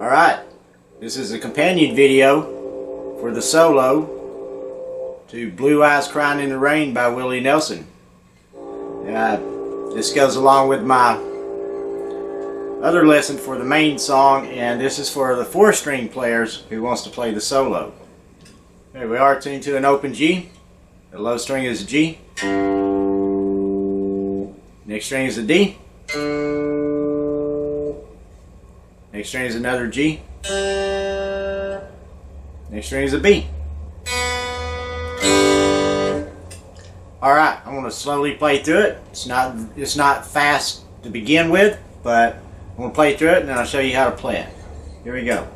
Alright, this is a companion video for the solo to Blue Eyes Crying in the Rain by Willie Nelson. This goes along with my other lesson for the main song, and this is for the 4-string players who wants to play the solo. Here we are, tuned to an open G. The low string is a G. Next string is a D. Next string is another G. Next string is a B. Alright, I'm going to slowly play through it. It's not fast to begin with, but I'm going to play through it and then I'll show you how to play it. Here we go.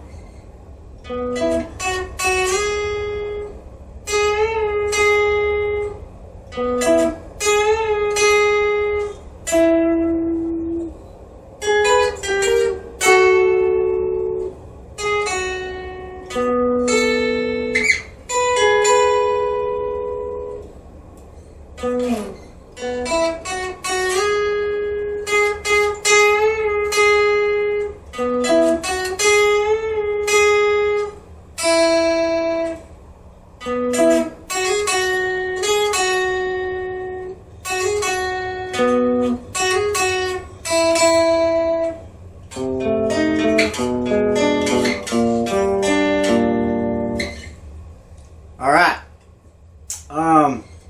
Alright,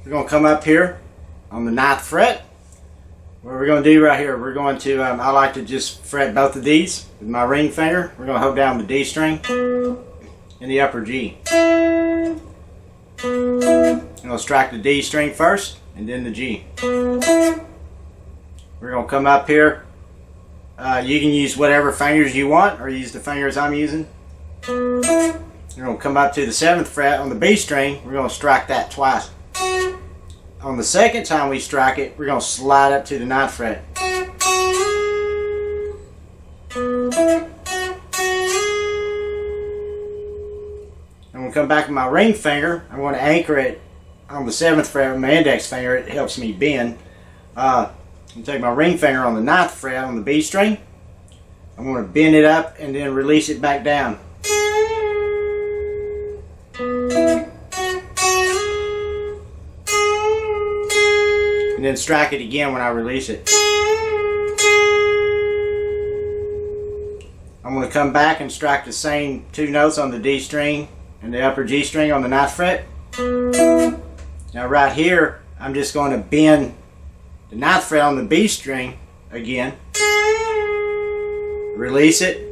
we're going to come up here on the 9th fret. What we're going to do right here, we're going to, I like to just fret both of these with my ring finger. We're going to hold down the D string and the upper G. I'm going to strike the D string first and then the G. We're going to come up here. You can use whatever fingers you want or use the fingers I'm using. We're going to come up to the 7th fret on the B string. We're going to strike that twice. On the second time we strike it, we're going to slide up to the 9th fret. I'm going to come back with my ring finger. I'm going to anchor it on the 7th fret with my index finger. It helps me bend. I'm going to take my ring finger on the 9th fret on the B string. I'm going to bend it up and then release it back down. And then strike it again when I release it. I'm going to come back and strike the same 2 notes on the D string and the upper G string on the 9th fret. Now right here, I'm just going to bend the 9th fret on the B string again, release it,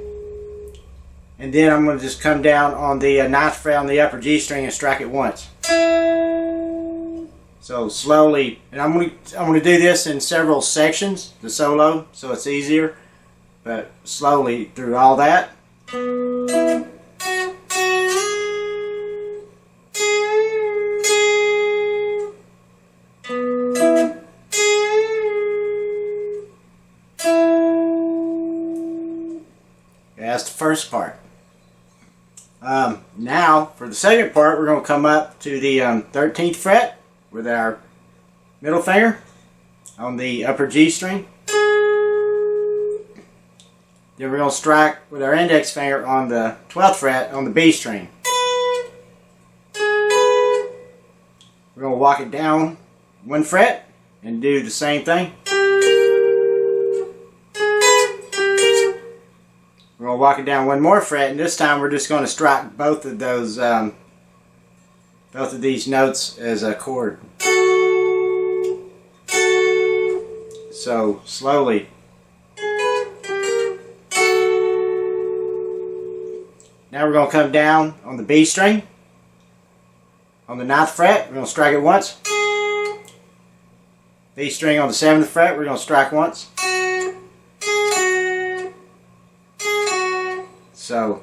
and then I'm going to just come down on the 9th fret on the upper G string and strike it once. So slowly, and I'm going to do this in several sections, the solo, so it's easier, but slowly through all that. That's the first part. Now, for the second part, we're going to come up to the 13th fret with our middle finger on the upper G string. Then we're going to strike with our index finger on the 12th fret on the B string. We're going to walk it down 1 fret and do the same thing. We're going to walk it down 1 more fret, and this time we're just going to strike both of those, both of these notes as a chord. So slowly. Now we're going to come down on the B string on the 9th fret. We're going to strike it once. B string on the 7th fret. We're going to strike once. So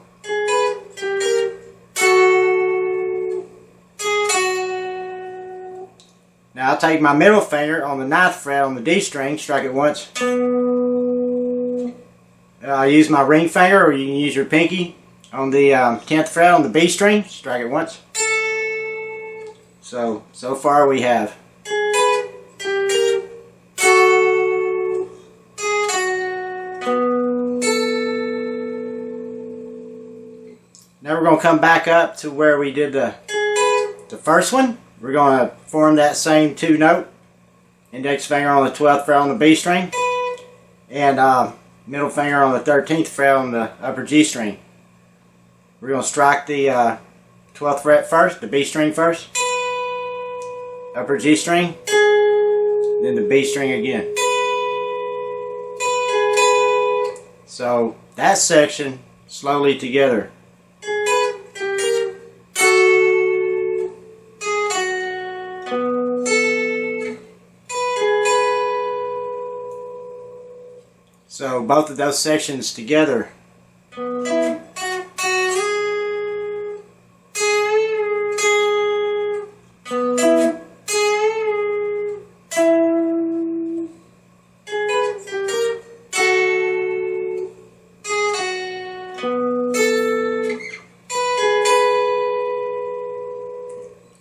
now I'll take my middle finger on the 9th fret on the D string, strike it once. I'll use my ring finger, or you can use your pinky on the 10th fret on the B string, strike it once. So far we have we're going to come back up to where we did the first one. We're going to form that same 2-note. Index finger on the 12th fret on the B string. And middle finger on the 13th fret on the upper G string. We're going to strike the 12th fret first, the B string first. Upper G string. Then the B string again. So that section slowly together. So both of those sections together.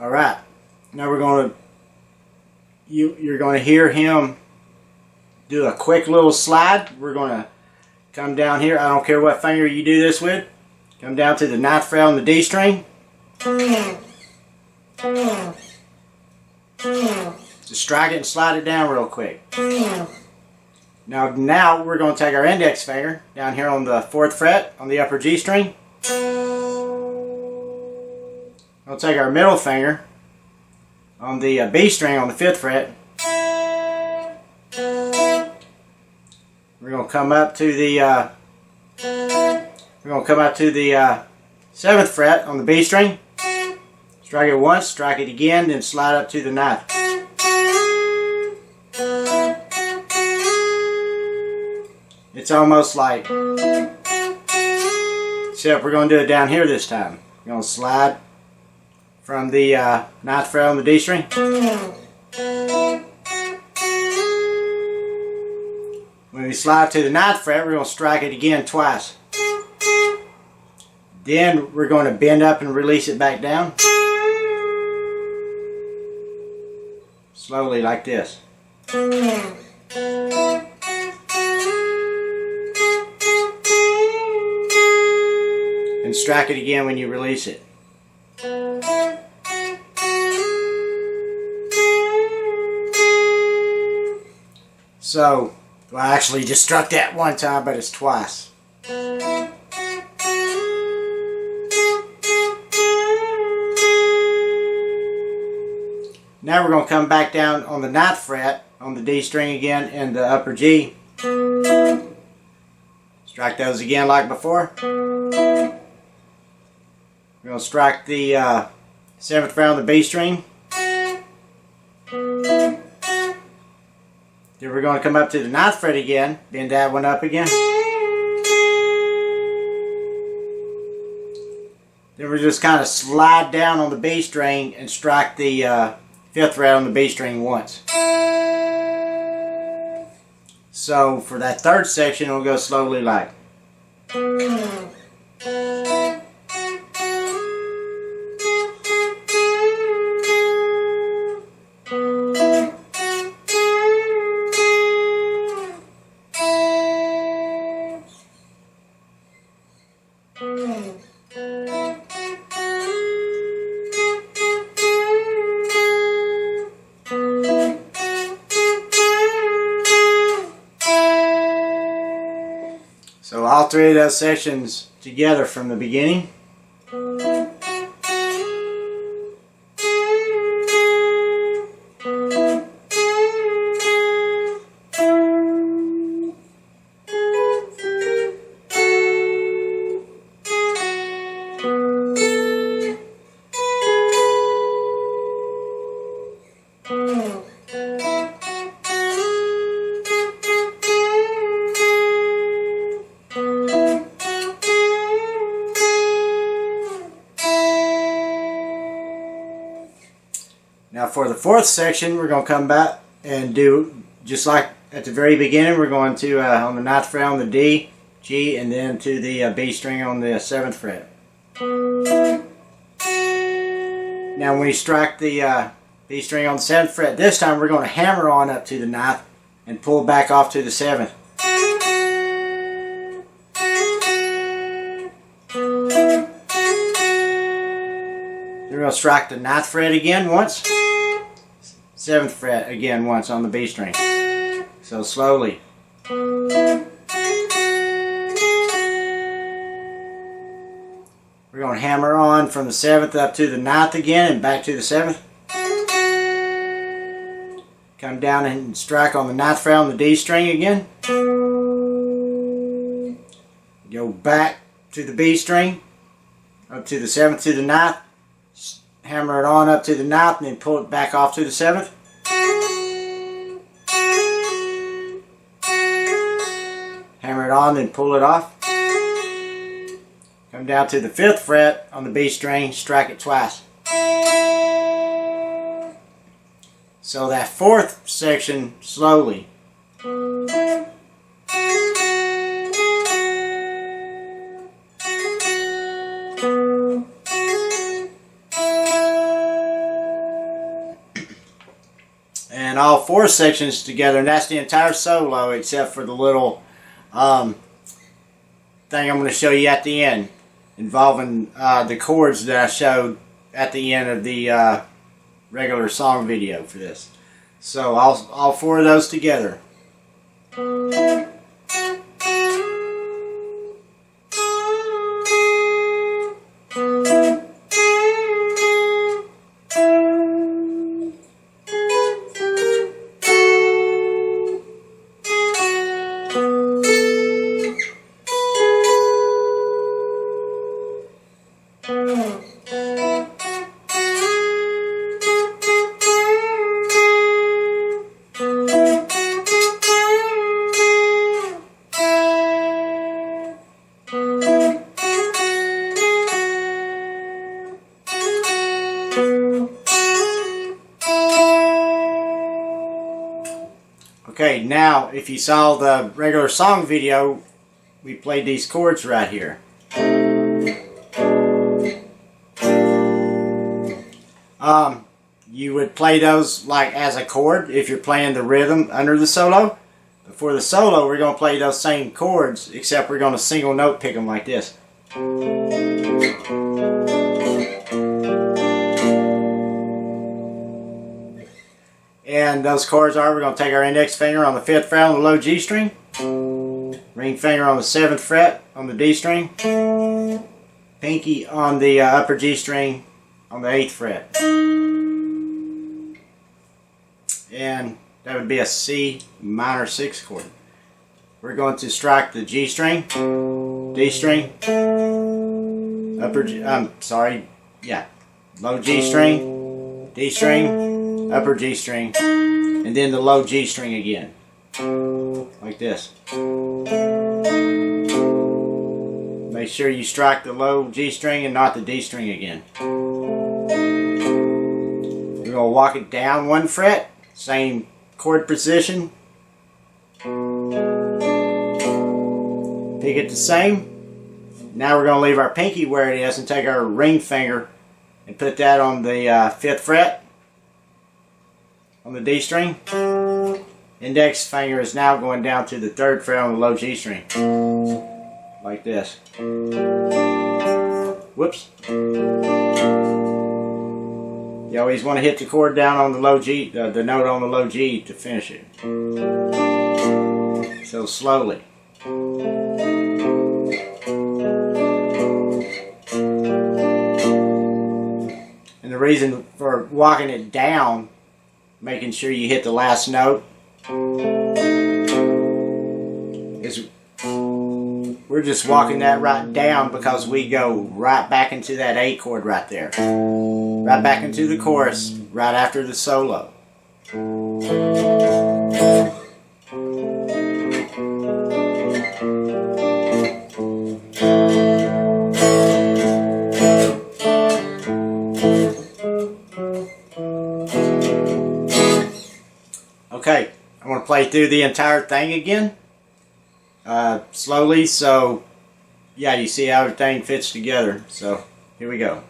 Alright, now we're going to, you're going to hear him do a quick little slide. We're going to come down here. I don't care what finger you do this with. Come down to the 9th fret on the D string. Just strike it and slide it down real quick. Now we're going to take our index finger down here on the 4th fret on the upper G string. We'll take our middle finger on the B string on the 5th fret. We're going to come up to the 7th fret on the B string. Strike it once, strike it again, then slide up to the 9th. It's almost like, except we're going to do it down here this time. We're going to slide from the 9th fret on the D string. When we slide to the 9th fret, we're going to strike it again twice. Then we're going to bend up and release it back down. Slowly like this. And strike it again when you release it. So, well, I actually just struck that one time, but it's twice. Now we're going to come back down on the 9th fret on the D string again and the upper G. Strike those again like before. We're going to strike the 7th fret on the B string. Then we're going to come up to the 9th fret again, bend that one up again. Then we're just kind of slide down on the B string and strike the 5th fret on the B string once. So for that third section, we'll go slowly like. So all three of those sections together from the beginning. Now for the fourth section, we're going to come back and do just like at the very beginning. We're going to on the 9th fret on the D, G, and then to the B string on the 7th fret. Now when we strike the B string on the 7th fret, this time we're going to hammer on up to the 9th and pull back off to the 7th. We're going to strike the 9th fret again once. 7th fret again once on the B string. So slowly. We're going to hammer on from the 7th up to the 9th again and back to the 7th. Come down and strike on the 9th fret on the D string again. Go back to the B string, up to the 7th to the 9th. Hammer it on up to the 9th and then pull it back off to the 7th. Hammer it on, then pull it off. Come down to the 5th fret on the B string, strike it twice. So that 4th section slowly. And all 4 sections together, and that's the entire solo except for the little thing I'm going to show you at the end involving the chords that I showed at the end of the regular song video for this. So all 4 of those together. Okay, now if you saw the regular song video, we played these chords right here. You would play those like as a chord if you're playing the rhythm under the solo. But for the solo, we're going to play those same chords, except we're going to single note pick them like this. And those chords are, we're going to take our index finger on the 5th fret on the low G string, ring finger on the 7th fret on the D string, pinky on the upper G string on the 8th fret. And that would be a C minor 6 chord. We're going to strike the G string, D string, upper G, low G string, D string, upper G string, and then the low G string again, like this. Make sure you strike the low G string and not the D string again. We're going to walk it down 1 fret, same chord position. Pick it the same. Now we're going to leave our pinky where it is and take our ring finger and put that on the 5th fret on the D string. Index finger is now going down to the 3rd fret on the low G string, like this. Whoops. You always want to hit the chord down on the low G, the note on the low G to finish it. So slowly. And the reason for walking it down, making sure you hit the last note, is we're just walking that right down because we go right back into that A chord right there. Right back into the chorus right after the solo. Okay, I'm going to play through the entire thing again, slowly, so yeah, you see how everything fits together. So here we go.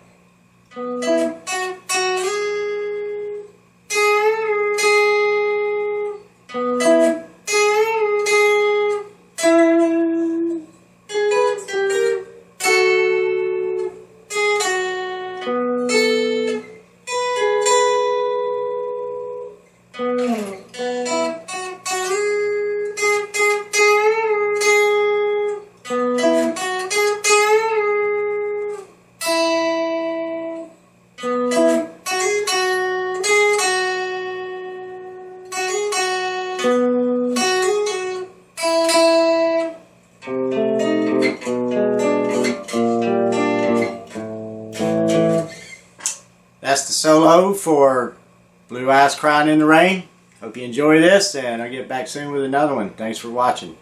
That's the solo for Blue Eyes Crying in the Rain. Hope you enjoy this, and I'll get back soon with another one. Thanks for watching.